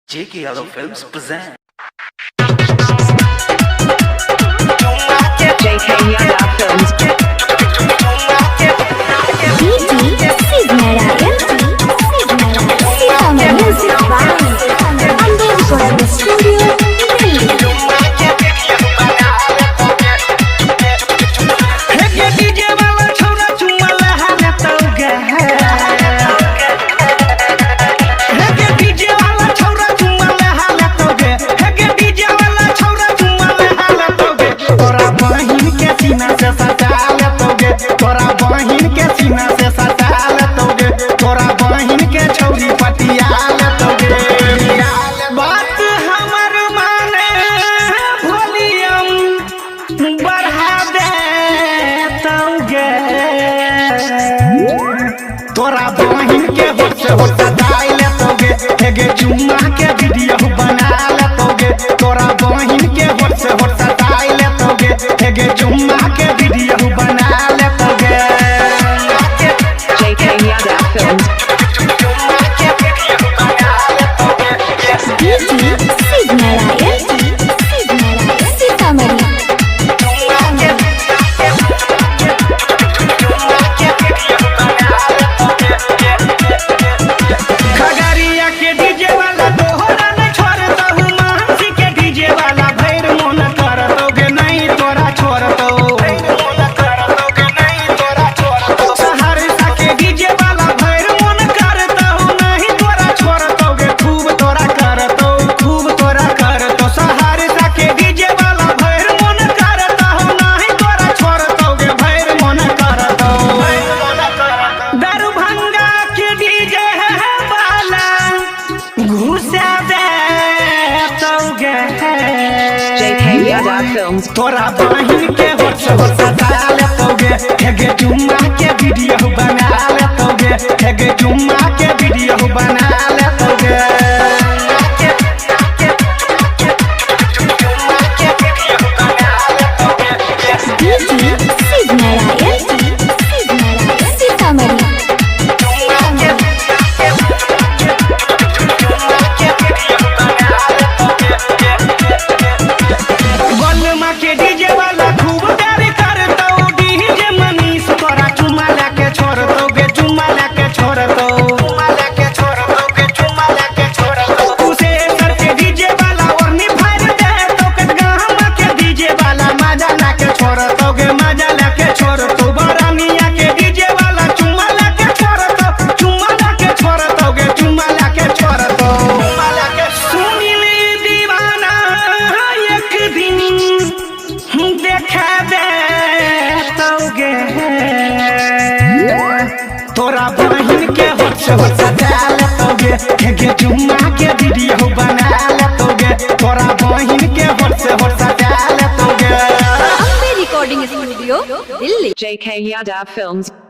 J.K. Yadav Films present. J.K. Yadav Films. DJ Sidnarayan. Sitama Music by Underground Studio. तोरा बहिन के सीना से सटा लेतोगे तोरा बहिन के छौरी पटिया लेतोगे बात हमर माने वॉल्यूम बढ़ा देतोगे तोरा बहिन के होठ से होठ सटा लेतोगे एगे चुम्मा के वीडियो बना लेतोगे तोरा बहिन के होठ से होठ सटा लेतोगे एगे चुम्मा के वीडियो बना J.K. Yadav Films. तोरा बहिन के होठ से होठ सटा लेतोगे एगे चुम्मा के वीडियो बना लेतोगे एगे चुम्मा के वीडियो बना लेतोगे DJ Sidnarayan. Sitama तोरा बहिन के होठ से होठ सटा लेतोगे एगे चुम्मा के वीडियो बना लेतोगे तोरा बहिन के होठ से होठ सटा लेतोगे Recording Studio, Delhi. J.K. Yadav Films.